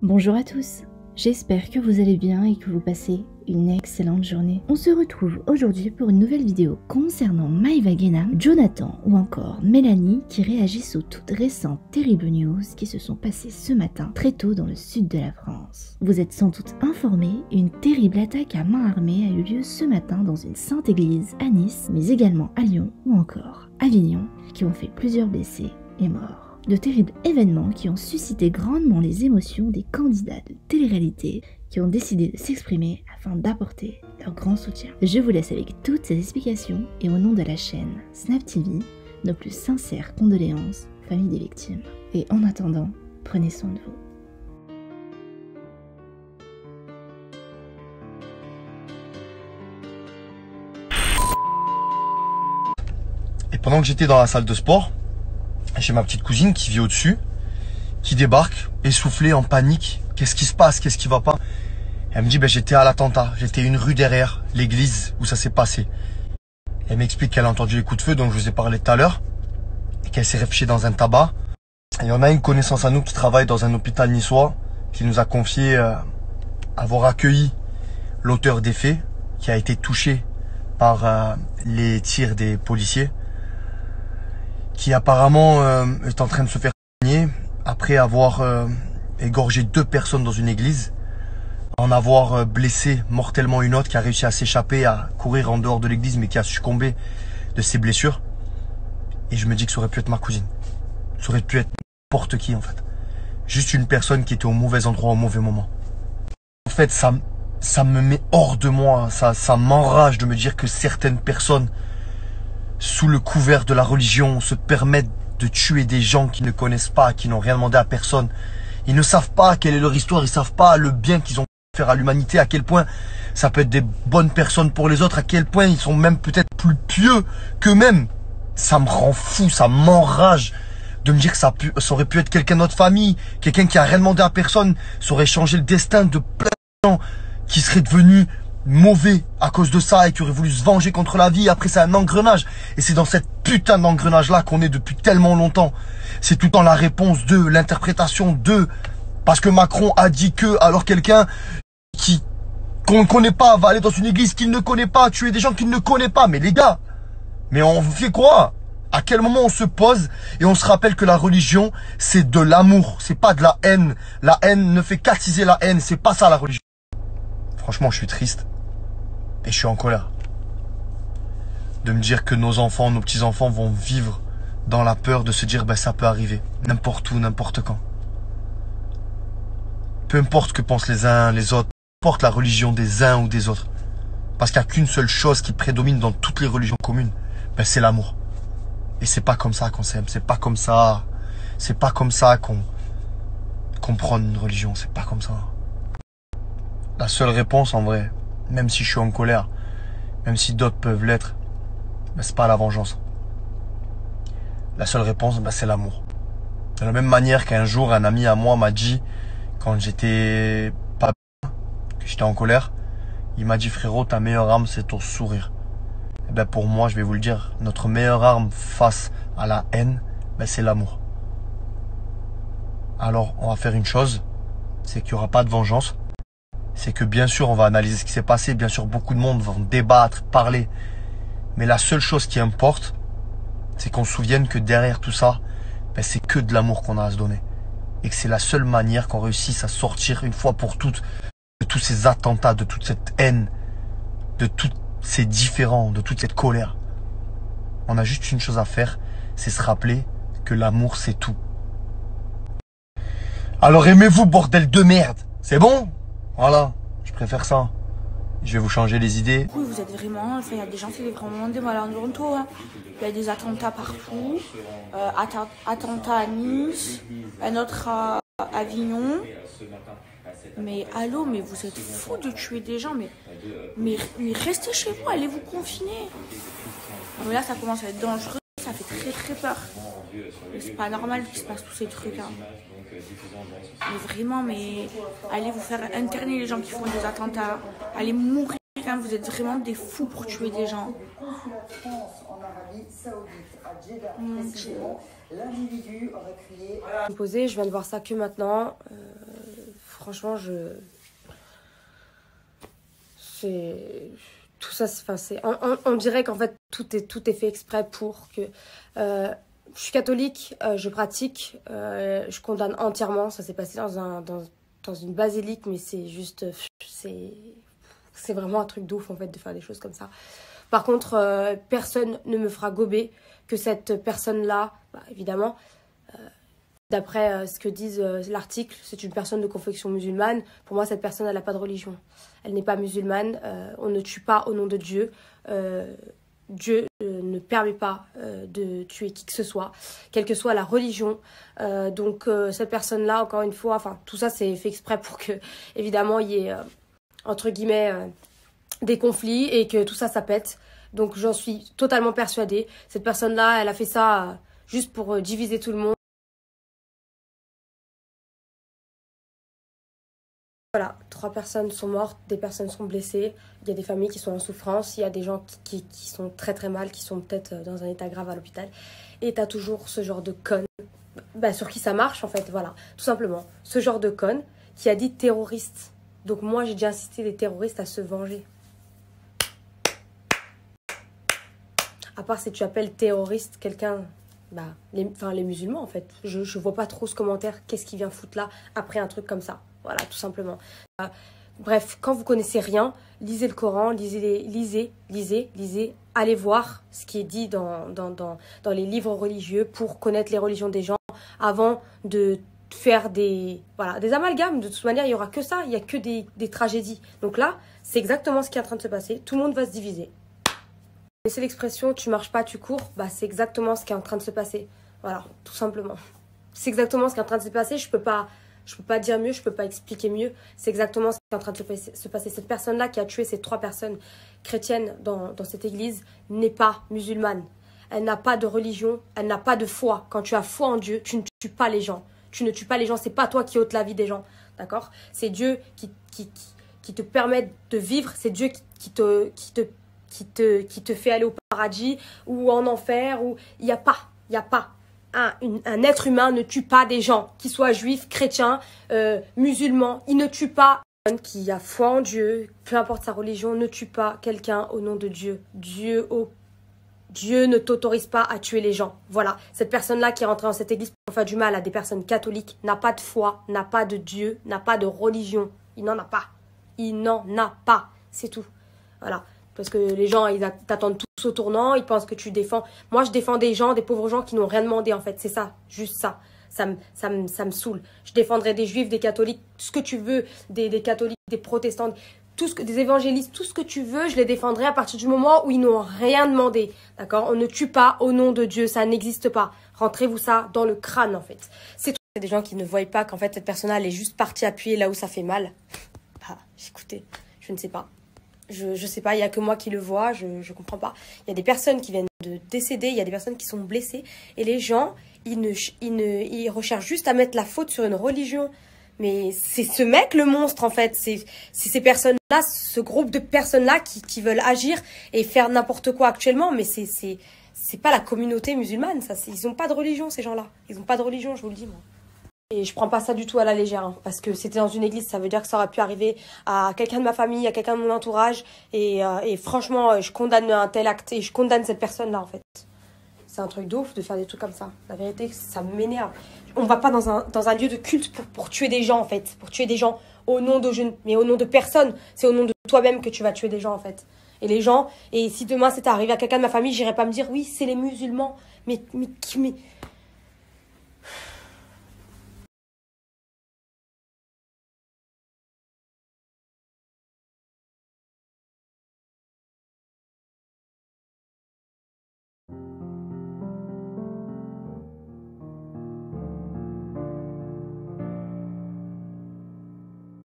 Bonjour à tous, j'espère que vous allez bien et que vous passez une excellente journée. On se retrouve aujourd'hui pour une nouvelle vidéo concernant Maeva Guénam, Jonathan ou encore Mélanie qui réagissent aux toutes récentes terribles news qui se sont passées ce matin très tôt dans le sud de la France. Vous êtes sans doute informés, une terrible attaque à main armée a eu lieu ce matin dans une sainte église à Nice, mais également à Lyon ou encore à Avignon, qui ont fait plusieurs blessés et morts. De terribles événements qui ont suscité grandement les émotions des candidats de télé-réalité qui ont décidé de s'exprimer afin d'apporter leur grand soutien. Je vous laisse avec toutes ces explications et au nom de la chaîne Snap TV, nos plus sincères condoléances aux familles des victimes. Et en attendant, prenez soin de vous. Et pendant que j'étais dans la salle de sport, j'ai ma petite cousine qui vit au-dessus, qui débarque, essoufflée, en panique. Qu'est-ce qui se passe? Qu'est-ce qui va pas? Elle me dit, j'étais à l'attentat. J'étais une rue derrière l'église où ça s'est passé. Elle m'explique qu'elle a entendu les coups de feu, dont je vous ai parlé tout à l'heure, et qu'elle s'est réfugiée dans un tabac. Et on a une connaissance à nous qui travaille dans un hôpital niçois, qui nous a confié avoir accueilli l'auteur des faits, qui a été touché par les tirs des policiers, qui apparemment est en train de se faire soigner après avoir égorgé 2 personnes dans une église, en avoir blessé mortellement une autre qui a réussi à s'échapper, à courir en dehors de l'église mais qui a succombé de ses blessures. Et je me dis que ça aurait pu être ma cousine. Ça aurait pu être n'importe qui en fait. Juste une personne qui était au mauvais endroit au mauvais moment. En fait ça me met hors de moi, ça m'enrage de me dire que certaines personnes sous le couvert de la religion se permettent de tuer des gens qui ne connaissent pas, qui n'ont rien demandé à personne. Ils ne savent pas quelle est leur histoire, ils savent pas le bien qu'ils ont fait faire à l'humanité, à quel point ça peut être des bonnes personnes pour les autres, à quel point ils sont même peut-être plus pieux qu'eux-mêmes. Ça me rend fou, ça m'enrage de me dire que ça aurait pu être quelqu'un de notre famille, quelqu'un qui a rien demandé à personne, ça aurait changé le destin de plein de gens qui seraient devenus mauvais à cause de ça et qui aurait voulu se venger contre la vie. Après c'est un engrenage et c'est dans cette putain d'engrenage là qu'on est depuis tellement longtemps. C'est tout le temps la réponse de l'interprétation de parce que Macron a dit que, alors quelqu'un qu'on ne connaît pas va aller dans une église qu'il ne connaît pas, tuer des gens qu'il ne connaît pas. Mais les gars, mais on fait quoi? À quel moment on se pose et on se rappelle que la religion c'est de l'amour, c'est pas de la haine. La haine ne fait qu'attiser la haine, c'est pas ça la religion. Franchement je suis triste. Et je suis en colère de me dire que nos enfants, nos petits-enfants vont vivre dans la peur de se dire ça peut arriver, n'importe où, n'importe quand. Peu importe ce que pensent les uns, les autres, peu importe la religion des uns ou des autres. Parce qu'il n'y a qu'une seule chose qui prédomine dans toutes les religions communes, c'est l'amour. Et c'est pas comme ça qu'on s'aime, c'est pas comme ça qu'on prône une religion, c'est pas comme ça. La seule réponse en vrai, même si je suis en colère, même si d'autres peuvent l'être, c'est pas la vengeance. La seule réponse, c'est l'amour. De la même manière qu'un jour, un ami à moi m'a dit, quand j'étais pas bien, que j'étais en colère, il m'a dit, frérot, ta meilleure arme, c'est ton sourire. Et pour moi, je vais vous le dire, notre meilleure arme face à la haine, c'est l'amour. Alors, on va faire une chose, c'est qu'il n'y aura pas de vengeance. C'est que bien sûr, on va analyser ce qui s'est passé. Bien sûr, beaucoup de monde vont débattre, parler. Mais la seule chose qui importe, c'est qu'on se souvienne que derrière tout ça, c'est que de l'amour qu'on a à se donner. Et que c'est la seule manière qu'on réussisse à sortir une fois pour toutes de tous ces attentats, de toute cette haine, de tous ces différends, de toute cette colère. On a juste une chose à faire, c'est se rappeler que l'amour, c'est tout. Alors aimez-vous, bordel de merde. C'est bon? Voilà, je préfère ça. Je vais vous changer les idées. Oui, vous êtes vraiment, il y a des gens qui sont vraiment des malentendances. Hein. Il y a des attentats partout. Attentat à Nice, un autre à Avignon. Mais allô, mais vous êtes fous de tuer des gens. Mais restez chez vous, allez vous confiner. Mais là, ça commence à être dangereux. Ça fait très très peur. C'est pas normal qu'il se passe tous ces trucs. Hein. Mais vraiment, allez vous faire interner les gens qui font des attentats. Allez mourir. Hein. Vous êtes vraiment des fous pour tuer des gens. Je viens de voir ça que maintenant. franchement, tout ça, on dirait qu'en fait tout est fait exprès pour que je suis catholique, je pratique, je condamne entièrement. Ça s'est passé dans une basilique, mais c'est juste c'est vraiment un truc d'ouf en fait de faire des choses comme ça. Par contre, personne ne me fera gober que cette personne-là, bah, évidemment, d'après ce que disent l'article, c'est une personne de confession musulmane. Pour moi, cette personne, elle n'a pas de religion. Elle n'est pas musulmane. On ne tue pas au nom de Dieu. Dieu ne permet pas de tuer qui que ce soit, quelle que soit la religion. Donc, cette personne-là, encore une fois, enfin, tout ça, c'est fait exprès pour que, évidemment, il y ait, entre guillemets, des conflits et que tout ça, ça pète. Donc, j'en suis totalement persuadée. Cette personne-là, elle a fait ça juste pour diviser tout le monde. Voilà, 3 personnes sont mortes, des personnes sont blessées, il y a des familles qui sont en souffrance, il y a des gens qui sont très très mal, qui sont peut-être dans un état grave à l'hôpital. Et t'as toujours ce genre de conne, bah, sur qui ça marche en fait, voilà, tout simplement. Ce genre de conne qui a dit terroriste. Donc moi j'ai déjà incité les terroristes à se venger. À part si tu appelles terroriste quelqu'un, bah, les musulmans en fait. Je vois pas trop ce commentaire, qu'est-ce qui vient foutre là après un truc comme ça. Voilà, tout simplement. Bref, quand vous connaissez rien, lisez le Coran, lisez, allez voir ce qui est dit dans les livres religieux pour connaître les religions des gens avant de faire des amalgames. De toute manière, il n'y aura que ça, il n'y a que des tragédies. Donc là, c'est exactement ce qui est en train de se passer. Tout le monde va se diviser. C'est l'expression « tu marches pas, tu cours », bah, c'est exactement ce qui est en train de se passer. Voilà, tout simplement. C'est exactement ce qui est en train de se passer. Je peux pas dire mieux, je peux pas expliquer mieux. C'est exactement ce qui est en train de se passer. Cette personne-là qui a tué ces 3 personnes chrétiennes dans cette église n'est pas musulmane. Elle n'a pas de religion, elle n'a pas de foi. Quand tu as foi en Dieu, tu ne tues pas les gens. Tu ne tues pas les gens, c'est pas toi qui ôtes la vie des gens. D'accord? C'est Dieu qui te permet de vivre, c'est Dieu qui te fait aller au paradis ou en enfer. Il n'y a pas. Un être humain ne tue pas des gens, qu'ils soient juifs, chrétiens, musulmans. Il ne tue pas. Qui a foi en Dieu, peu importe sa religion, ne tue pas quelqu'un au nom de Dieu. Dieu ne t'autorise pas à tuer les gens. Voilà, cette personne-là qui est rentrée dans cette église pour faire du mal à des personnes catholiques n'a pas de foi, n'a pas de Dieu, n'a pas de religion. Il n'en a pas. Il n'en a pas. C'est tout. Voilà. Parce que les gens, ils t'attendent tous au tournant, ils pensent que tu défends. Moi, je défends des gens, des pauvres gens qui n'ont rien demandé, en fait. C'est ça, juste ça. Ça me saoule. Je défendrai des juifs, des catholiques, tout ce que tu veux, des catholiques, des protestants, des évangélistes, tout ce que tu veux, je les défendrai à partir du moment où ils n'ont rien demandé. D'accord? On ne tue pas au nom de Dieu, ça n'existe pas. Rentrez-vous ça dans le crâne, en fait. C'est tout. C'est des gens qui ne voient pas qu'en fait, cette personne-là, elle est juste partie appuyer là où ça fait mal. Bah, écoutez, je ne sais pas. Je sais pas, il n'y a que moi qui le vois, je comprends pas. Il y a des personnes qui viennent de décéder, il y a des personnes qui sont blessées. Et les gens, ils recherchent juste à mettre la faute sur une religion. Mais c'est ce mec le monstre en fait. C'est ces personnes-là, ce groupe de personnes-là qui veulent agir et faire n'importe quoi actuellement. Mais c'est pas la communauté musulmane, ça. Ils n'ont pas de religion ces gens-là. Ils n'ont pas de religion, je vous le dis moi. Et je prends pas ça du tout à la légère, hein, parce que c'était dans une église, ça veut dire que ça aurait pu arriver à quelqu'un de ma famille, à quelqu'un de mon entourage. Et franchement, je condamne un tel acte et je condamne cette personne-là, en fait. C'est un truc de ouf de faire des trucs comme ça. La vérité, ça m'énerve. On va pas dans un lieu de culte pour tuer des gens, en fait. Pour tuer des gens au nom de mais au nom de personne. C'est au nom de toi-même que tu vas tuer des gens, en fait. Et les gens, et si demain c'était arrivé à quelqu'un de ma famille, j'irais pas me dire, oui, c'est les musulmans. Mais